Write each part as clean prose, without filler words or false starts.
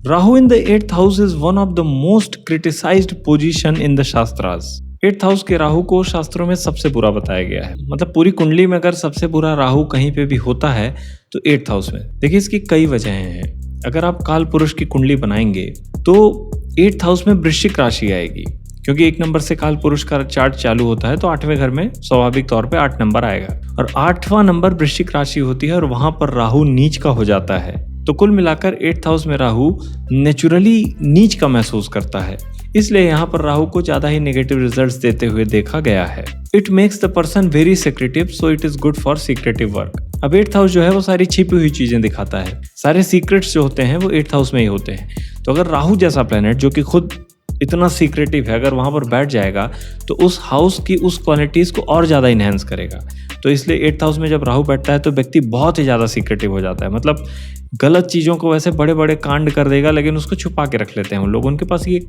Rahu in the 8th house is one of the most criticised position in the shastras. 8th house के राहु को शास्त्रों में सबसे बुरा बताया गया है। मतलब पूरी कुंडली में अगर सबसे बुरा राहु कहीं पे भी होता है तो 8th हाउस में। देखिए इसकी कई वजहें हैं। अगर आप काल पुरुष की कुंडली बनाएंगे तो 8th हाउस में वृश्चिक राशि आएगी, क्योंकि 1 नंबर से काल पुरुष का चार्ट चालू होता है तो 8वें घर में स्वाभाविक तौर पे 8 नंबर आएगा और 8वां नंबर वृश्चिक राशि होती है और वहां पर राहु नीच का हो जाता है। तो कुल मिलाकर 8th हाउस में राहु नेचुरली नीच का महसूस करता है, इसलिए यहाँ पर राहु को ज्यादा ही नेगेटिव रिजल्ट्स देते हुए देखा गया है। It makes the person very secretive, so it is good for secretive work. अब 8th हाउस जो है वो सारी छिपी हुई चीजें दिखाता है। सारे सीक्रेट्स जो होते हैं वो 8th हाउस में ही होते हैं। तो अगर राहु जैसा प्लेनेट जो कि खुद इतना सीक्रेटिव है अगर वहां पर बैठ जाएगा तो उस हाउस की उस क्वालिटीज को और ज्यादा इनहेंस करेगा। तो इसलिए 8th हाउस में जब राहु बैठता है तो व्यक्ति बहुत ही ज्यादा सीक्रेटिव हो जाता है। मतलब गलत चीजों को वैसे बड़े बड़े कांड कर देगा लेकिन उसको छुपा के रख लेते हैं उन लोग। उनके पास ये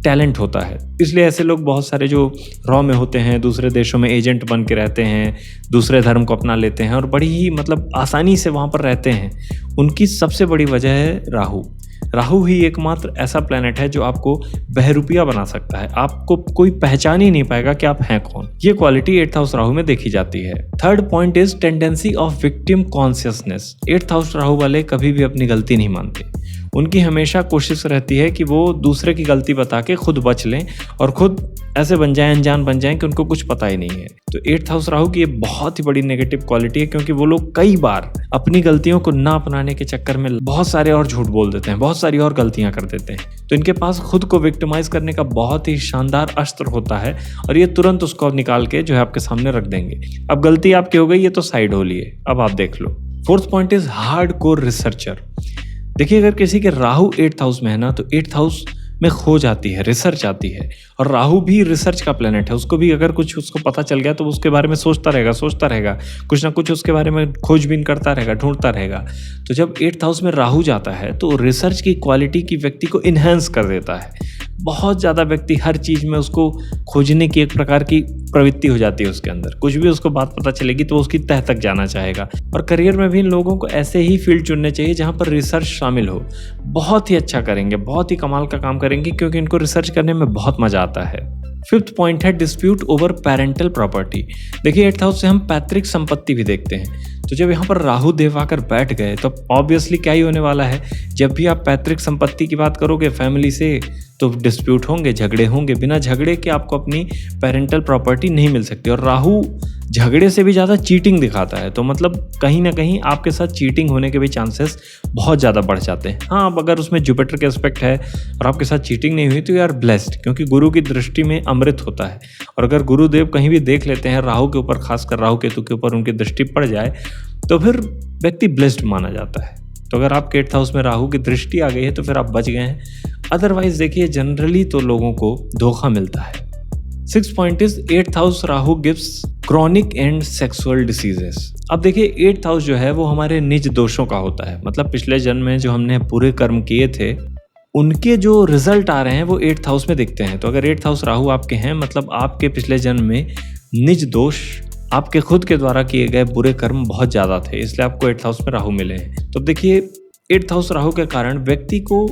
टैलेंट होता है, इसलिए ऐसे लोग बहुत सारे जो रॉ में होते हैं, दूसरे देशों में एजेंट बन के रहते हैं, दूसरे धर्म को अपना लेते हैं और बड़ी ही मतलब आसानी से वहां पर रहते हैं। उनकी सबसे बड़ी वजह है राहु। राहु ही एकमात्र ऐसा प्लेनेट है जो आपको बहरूपिया बना सकता है। आपको कोई पहचान ही नहीं पाएगा कि आप हैं कौन। ये क्वालिटी 8th हाउस राहु में देखी जाती है। Third point is tendency of victim consciousness. 8th house Rahu वाले कभी भी अपनी गलती नहीं मानते। उनकी हमेशा कोशिश रहती है कि वो दूसरे की गलती बता के खुद बच लें और खुद ऐसे बन जाएं, अनजान बन जाएं कि उनको कुछ पता ही नहीं है। तो 8th हाउस राहु की ये बहुत ही बड़ी नेगेटिव क्वालिटी है, क्योंकि वो लोग कई बार अपनी गलतियों को ना अपनाने के चक्कर में बहुत सारे और झूठ बोल देते हैं, बहुत सारी और गलतियां कर देते हैं। तो इनके पास खुद को विक्टिमाइज करने का बहुत ही शानदार अस्त्र होता है और ये तुरंत उसको निकाल के जो है आपके सामने रख देंगे। अब गलती आपकी हो गई, ये तो साइड हो लिए, अब आप देख लो। Fourth point is hard core researcher. देखिए अगर किसी के राहु 8th हाउस में है ना तो 8th हाउस में खोज आती है, रिसर्च आती है। और राहु भी रिसर्च का प्लेनेट है। उसको भी अगर कुछ उसको पता चल गया तो उसके बारे में सोचता रहेगा, कुछ ना कुछ उसके बारे में खोजबीन करता रहेगा, ढूंढता रहेगा। तो जब 8th हाउस में राहु जाता है तो रिसर्च की क्वालिटी की व्यक्ति को इन्हेंस कर देता है। बहुत ज़्यादा व्यक्ति हर चीज़ में उसको खोजने की एक प्रकार की प्रवृत्ति हो जाती है उसके अंदर। कुछ भी उसको बात पता चलेगी तो उसकी तह तक जाना चाहेगा। और करियर में भी इन लोगों को ऐसे ही फील्ड चुनने चाहिए जहाँ पर रिसर्च शामिल हो। बहुत ही अच्छा करेंगे, बहुत ही कमाल का काम करेंगे, क्योंकि इनको रिसर्च करने में बहुत मजा आता है। फिफ्थ पॉइंट है डिस्प्यूट ओवर पेरेंटल प्रॉपर्टी। देखिए 8th हाउस से हम पैतृक संपत्ति भी देखते हैं। तो जब यहाँ पर राहु देव आकर बैठ गए तो ऑब्वियसली क्या ही होने वाला है, जब भी आप पैतृक संपत्ति की बात करोगे फैमिली से तो डिस्प्यूट होंगे, झगड़े होंगे। बिना झगड़े के आपको अपनी पेरेंटल प्रॉपर्टी नहीं मिल सकती। और राहु झगड़े से भी ज़्यादा चीटिंग दिखाता है, तो मतलब कहीं ना कहीं आपके साथ चीटिंग होने के भी चांसेस बहुत ज़्यादा बढ़ जाते हैं। हाँ, अब अगर उसमें जुपिटर के एस्पेक्ट है और आपके साथ चीटिंग नहीं हुई तो यू आर ब्लेस्ड, क्योंकि गुरु की दृष्टि में अमृत होता है। और अगर गुरुदेव कहीं भी देख लेते हैं राहु के ऊपर, खासकर राहु केतु के ऊपर उनकी दृष्टि पड़ जाए तो फिर व्यक्ति ब्लेस्ड माना जाता है। तो अगर आपके 8th हाउस में राहु की दृष्टि आ गई है तो फिर आप बच गए हैं। अदरवाइज देखिए जनरली तो लोगों को धोखा मिलता है। 6th point is 8th house Rahu gives chronic and sexual diseases. अब देखिए 8th हाउस जो है वो हमारे निज दोषों का होता है। मतलब पिछले जन्म में जो हमने बुरे कर्म किए थे उनके जो रिजल्ट आ रहे हैं वो 8th हाउस में दिखते हैं। तो अगर 8th हाउस राहु आपके हैं मतलब आपके पिछले जन्म में निज दोष, आपके खुद के द्वारा किए गए बुरे कर्म बहुत ज्यादा थे, इसलिए आपको 8th हाउस में राहु मिले हैं। तो देखिए 8th हाउस राहु के कारण व्यक्ति को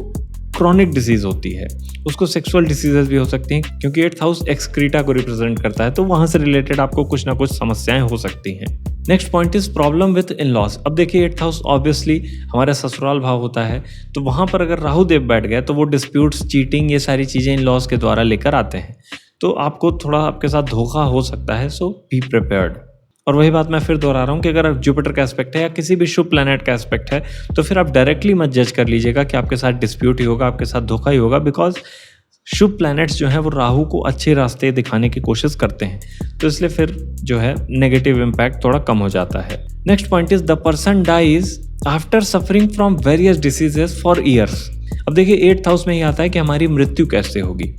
क्रॉनिक डिजीज होती है, उसको सेक्सुअल डिसीजेस भी हो सकती हैं, क्योंकि 8th हाउस एक्सक्रीटा को रिप्रेजेंट करता है। तो वहां से रिलेटेड आपको कुछ ना कुछ समस्याएं हो सकती हैं। Next point is problem with in loss. अब देखिए 8th हाउस ऑब्वियसली हमारा ससुराल भाव होता है, तो वहां पर अगर राहु देव बैठ गए तो वो डिस्प्यूट्स, चीटिंग, ये सारी चीजें इन लॉस के द्वारा लेकर आते हैं। तो आपको थोड़ा आपके साथ धोखा हो सकता है, सो बी प्रिपेयर्ड। और वही बात मैं फिर दोहरा रहा हूँ कि अगर जुपिटर का एस्पेक्ट है या किसी भी शुभ प्लैनेट का एस्पेक्ट है तो फिर आप डायरेक्टली मत जज कर लीजिएगा कि आपके साथ डिस्प्यूट ही होगा, आपके साथ धोखा ही होगा, बिकॉज शुभ प्लैनेट्स जो हैं वो राहु को अच्छे रास्ते दिखाने की कोशिश करते हैं। तो इसलिए फिर जो है नेगेटिव इम्पैक्ट थोड़ा कम हो जाता है। Next point is the person dies after suffering from various diseases for years. अब देखिए 8th हाउस में ही आता है कि हमारी मृत्यु कैसे होगी,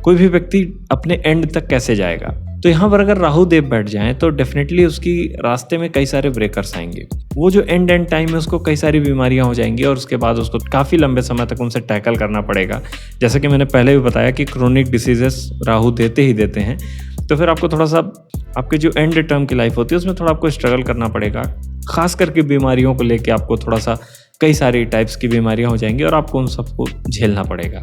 कोई भी व्यक्ति अपने एंड तक कैसे जाएगा। तो यहाँ पर अगर राहु देव बैठ जाएं तो डेफिनेटली उसकी रास्ते में कई सारे ब्रेकर्स आएंगे। वो जो एंड टाइम में उसको कई सारी बीमारियां हो जाएंगी और उसके बाद उसको काफ़ी लंबे समय तक उनसे टैकल करना पड़ेगा। जैसे कि मैंने पहले भी बताया कि क्रोनिक डिसीजेस राहु देते ही देते हैं। तो फिर आपको थोड़ा सा आपके जो एंड टर्म की लाइफ होती है उसमें थोड़ा आपको स्ट्रगल करना पड़ेगा। खास करके बीमारियों को लेके आपको थोड़ा सा कई सारी टाइप्स की बीमारियां हो जाएंगी और आपको उन सबको झेलना पड़ेगा।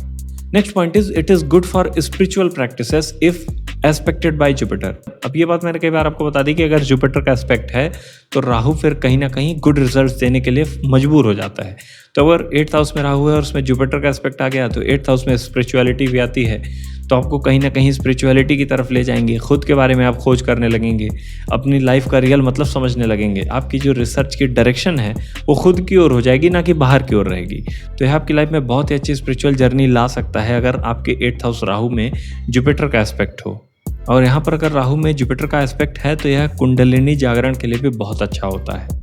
Next point is it is good for spiritual practices if expected bye Jupiter. अब ये बात मैंने कई बार आपको बता दी कि अगर जुपिटर का एस्पेक्ट है तो राहु फिर कहीं ना कहीं गुड रिजल्ट्स देने के लिए मजबूर हो जाता है। तो अगर 8th हाउस में राहु है और उसमें जुपिटर का एस्पेक्ट आ गया तो 8th हाउस में स्पिरिचुअलिटी भी आती है, तो आपको कहीं ना कहीं स्पिरिचुअलिटी की तरफ ले जाएंगे, खुद के बारे में आप खोज करने लगेंगे, अपनी लाइफ का रियल मतलब समझने लगेंगे। आपकी जो रिसर्च की डायरेक्शन है वो खुद की ओर हो जाएगी, ना कि बाहर की ओर रहेगी। तो यह आपकी लाइफ में बहुत ही अच्छी स्पिरिचुअल जर्नी ला सकता है अगर आपके 8th हाउस राहु में जुपिटर का एस्पेक्ट हो। और यहाँ पर अगर राहु में जुपिटर का एस्पेक्ट है तो यह कुंडलिनी जागरण के लिए भी बहुत अच्छा होता है।